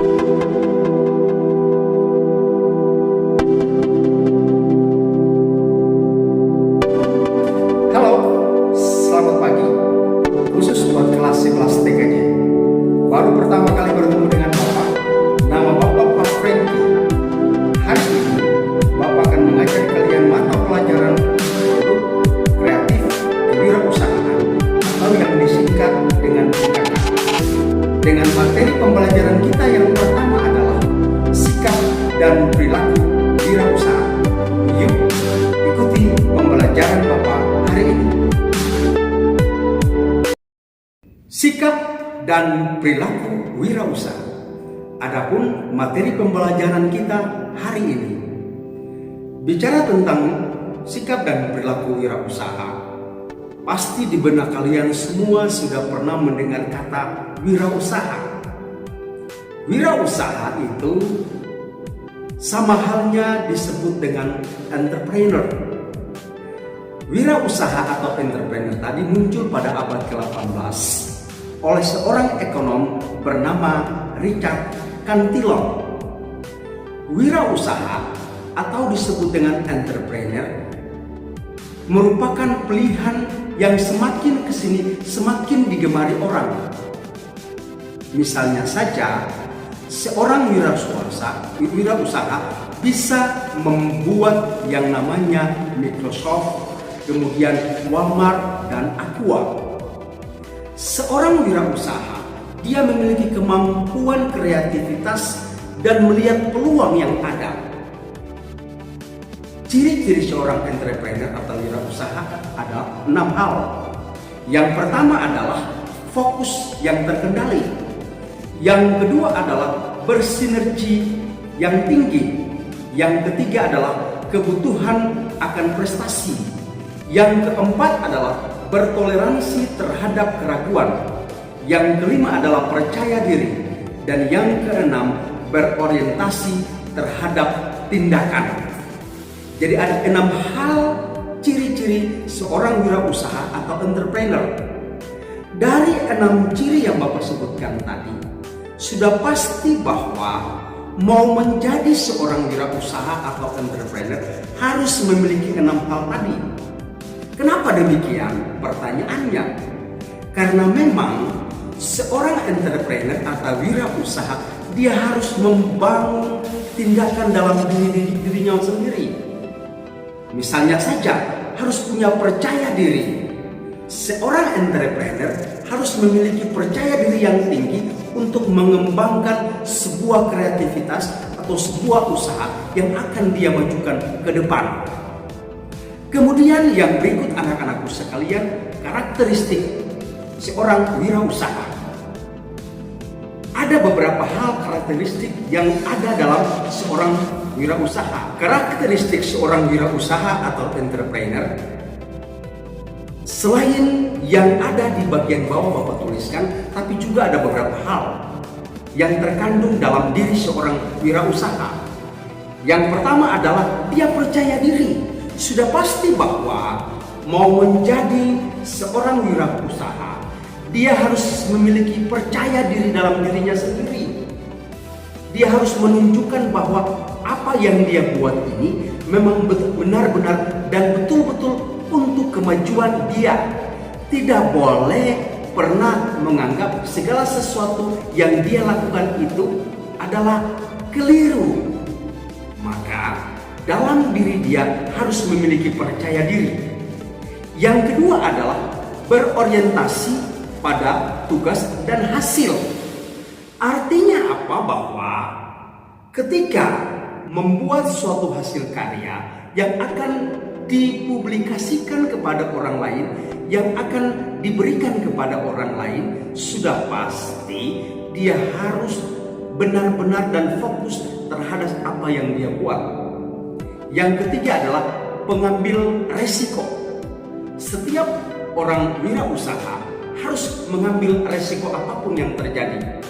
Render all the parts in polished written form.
Halo, selamat pagi. Khusus buat kelas 11 TKJ. Baru pertama kali bertemu dengan Bapak. Nama Bapak Pak Franky. Hari ini Bapak akan mengajar kalian mata pelajaran produk kreatif kewirausahaan atau yang disingkat dengan PKK. Dengan materi pembelajaran kita yang pertama adalah sikap dan perilaku wirausaha. Yuk, ikuti pembelajaran Bapak hari ini. Sikap dan perilaku wirausaha. Adapun materi pembelajaran kita hari ini bicara tentang sikap dan perilaku wirausaha. Pasti di benak kalian semua sudah pernah mendengar kata wirausaha. Wirausaha itu sama halnya disebut dengan entrepreneur. Wirausaha atau entrepreneur tadi muncul pada abad ke-18 oleh seorang ekonom bernama Richard Cantillon. Wirausaha atau disebut dengan entrepreneur merupakan pilihan yang semakin kesini semakin digemari orang. Misalnya saja, seorang wirausaha bisa membuat yang namanya Microsoft, kemudian Walmart dan Aqua. Seorang wirausaha, dia memiliki kemampuan kreativitas dan melihat peluang yang ada. Ciri-ciri seorang entrepreneur atau wirausaha ada 6 hal. Yang pertama adalah fokus yang terkendali. Yang kedua adalah bersinergi yang tinggi. Yang ketiga adalah kebutuhan akan prestasi. Yang keempat adalah bertoleransi terhadap keraguan. Yang kelima adalah percaya diri. Dan yang keenam berorientasi terhadap tindakan. Jadi ada 6 hal ciri-ciri seorang wirausaha atau entrepreneur. Dari 6 ciri yang Bapak sebutkan tadi, sudah pasti bahwa mau menjadi seorang wirausaha atau entrepreneur harus memiliki 6 hal tadi. Kenapa demikian? Pertanyaannya, karena memang seorang entrepreneur atau wirausaha dia harus membangun tindakan dalam dirinya sendiri. Misalnya saja harus punya percaya diri. Seorang entrepreneur harus memiliki percaya diri yang tinggi untuk mengembangkan sebuah kreativitas atau sebuah usaha yang akan dia majukan ke depan. Kemudian yang berikut anak-anakku sekalian, karakteristik seorang wirausaha. Ada beberapa hal karakteristik yang ada dalam seorang wirausaha. Karakteristik seorang wirausaha atau entrepreneur, selain yang ada di bagian bawah Bapak tuliskan, tapi juga ada beberapa hal yang terkandung dalam diri seorang wirausaha. Yang pertama adalah dia percaya diri. Sudah pasti bahwa mau menjadi seorang wirausaha, dia harus memiliki percaya diri dalam dirinya sendiri. Dia harus menunjukkan bahwa apa yang dia buat ini memang benar-benar dan betul-betul untuk kemajuan dia. Tidak boleh pernah menganggap segala sesuatu yang dia lakukan itu adalah keliru. Maka dalam diri dia harus memiliki percaya diri. Yang kedua adalah berorientasi pada tugas dan hasil. Artinya apa? Bahwa ketika membuat suatu hasil karya yang akan dipublikasikan kepada orang lain, yang akan diberikan kepada orang lain, sudah pasti dia harus benar-benar dan fokus terhadap apa yang dia buat. Yang ketiga adalah pengambil resiko. Setiap orang wirausaha harus mengambil resiko apapun yang terjadi.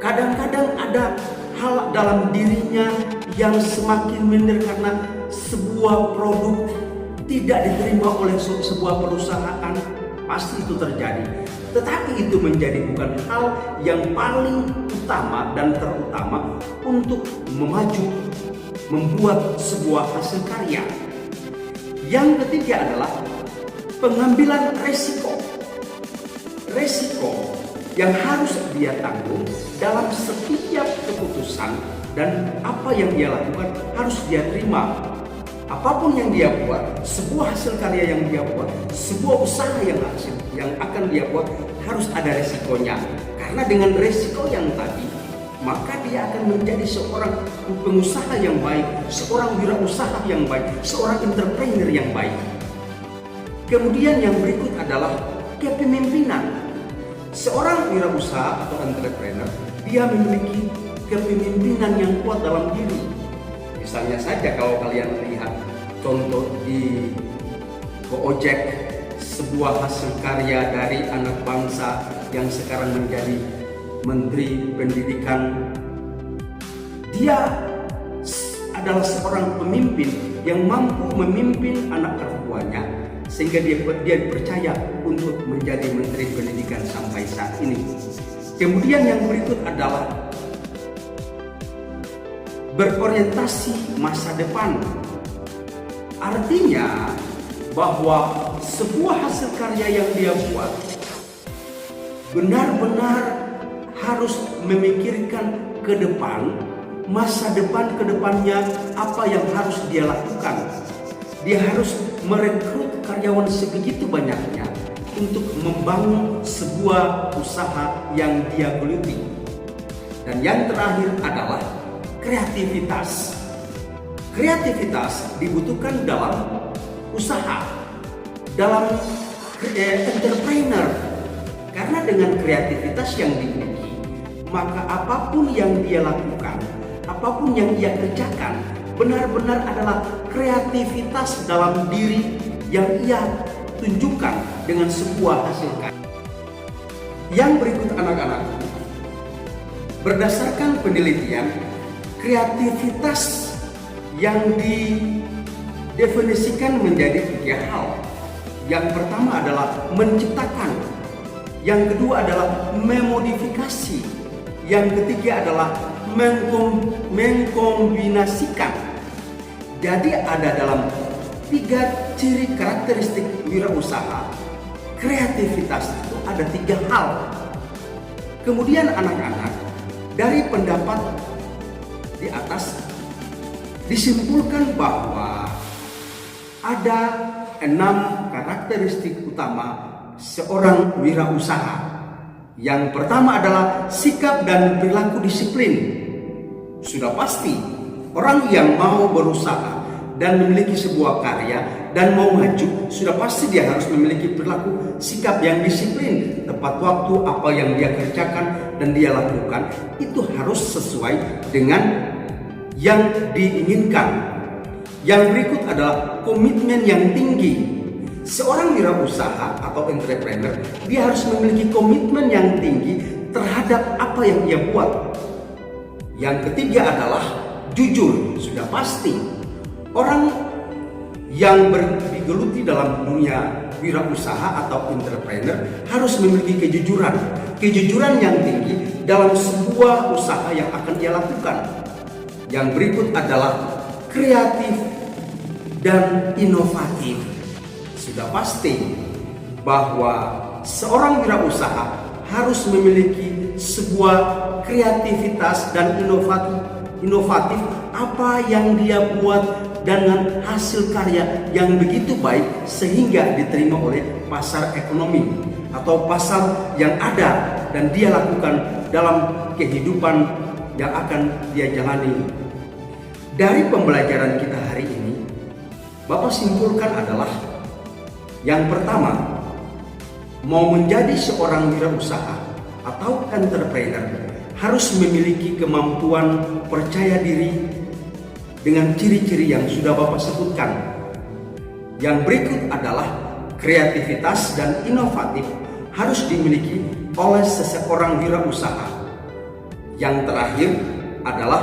Kadang-kadang ada hal dalam dirinya yang semakin minder karena sebuah produk tidak diterima oleh sebuah perusahaan. Pasti itu terjadi. Tetapi itu menjadi bukan hal yang paling utama dan terutama untuk membuat sebuah hasil karya. Yang ketiga adalah pengambilan resiko. Resiko yang harus dia tanggung dalam setiap keputusan dan apa yang dia lakukan harus dia terima. Apapun yang dia buat, sebuah hasil karya yang dia buat, sebuah usaha yang akan dia buat harus ada resikonya. Karena dengan resiko yang tadi, maka dia akan menjadi seorang pengusaha yang baik, seorang wirausaha yang baik, seorang entrepreneur yang baik. Kemudian yang berikut adalah kepemimpinan. Seorang wirausaha atau entrepreneur, dia memiliki kepemimpinan yang kuat dalam diri. Misalnya saja kalau kalian lihat contoh di Gojek, sebuah hasil karya dari anak bangsa yang sekarang menjadi Menteri Pendidikan. Dia adalah seorang pemimpin yang mampu memimpin anak buahnya sehingga dia dipercaya untuk menjadi Menteri Pendidikan sampai saat ini. Kemudian yang berikut adalah berorientasi masa depan. Artinya bahwa sebuah hasil karya yang dia buat benar-benar harus memikirkan ke depan, masa depan ke depannya apa yang harus dia lakukan. Dia harus merekrut karyawan sebegitu banyaknya untuk membangun sebuah usaha yang dia geluti. Dan yang terakhir adalah kreativitas. Kreativitas dibutuhkan dalam usaha, dalam entrepreneur. Karena dengan kreativitas yang dimiliki, maka apapun yang dia lakukan, apapun yang ia kerjakan, benar-benar adalah kreativitas dalam diri yang ia tunjukkan dengan sebuah hasil karya. Yang berikut anak-anak, berdasarkan penelitian, kreativitas yang didefinisikan menjadi 3 hal. Yang pertama adalah menciptakan, yang kedua adalah memodifikasi, yang ketiga adalah mengkombinasikan. Jadi ada dalam 3 ciri karakteristik wirausaha. Kreativitas itu ada 3 hal. Kemudian anak-anak, dari pendapat di atas disimpulkan bahwa ada 6 karakteristik utama seorang wirausaha. Yang pertama adalah sikap dan perilaku disiplin. Sudah pasti orang yang mau berusaha dan memiliki sebuah karya dan mau maju, sudah pasti dia harus memiliki perilaku sikap yang disiplin. Tepat waktu apa yang dia kerjakan dan dia lakukan itu harus sesuai dengan yang diinginkan. Yang berikut adalah komitmen yang tinggi. Seorang wirausaha atau entrepreneur, dia harus memiliki komitmen yang tinggi terhadap apa yang dia buat. Yang ketiga adalah jujur. Sudah pasti orang yang bergeluti dalam dunia wirausaha atau entrepreneur harus memiliki kejujuran. Kejujuran yang tinggi dalam sebuah usaha yang akan dia lakukan. Yang berikut adalah kreatif dan inovatif. Sudah pasti bahwa seorang wirausaha harus memiliki sebuah kreativitas dan inovatif apa yang dia buat dengan hasil karya yang begitu baik sehingga diterima oleh pasar ekonomi atau pasar yang ada dan dia lakukan dalam kehidupan yang akan dia jalani. Dari pembelajaran kita hari ini, Bapak simpulkan adalah yang pertama, mau menjadi seorang wirausaha atau entrepreneur harus memiliki kemampuan percaya diri dengan ciri-ciri yang sudah Bapak sebutkan. Yang berikut adalah kreativitas dan inovatif harus dimiliki oleh seseorang wirausaha. Yang terakhir adalah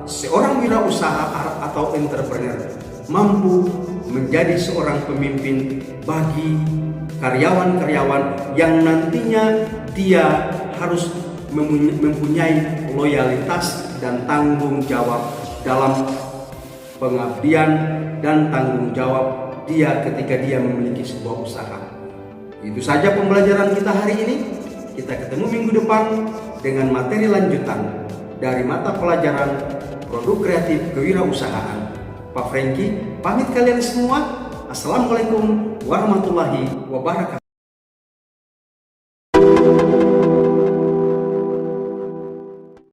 seorang wirausaha atau entrepreneur mampu menjadi seorang pemimpin bagi karyawan-karyawan yang nantinya dia harus mempunyai loyalitas dan tanggung jawab dalam pengabdian dan tanggung jawab dia ketika dia memiliki sebuah usaha. Itu saja pembelajaran kita hari ini. Kita ketemu minggu depan dengan materi lanjutan dari mata pelajaran produk kreatif kewirausahaan. Pak Franky pamit kalian semua. Assalamualaikum warahmatullahi wabarakatuh.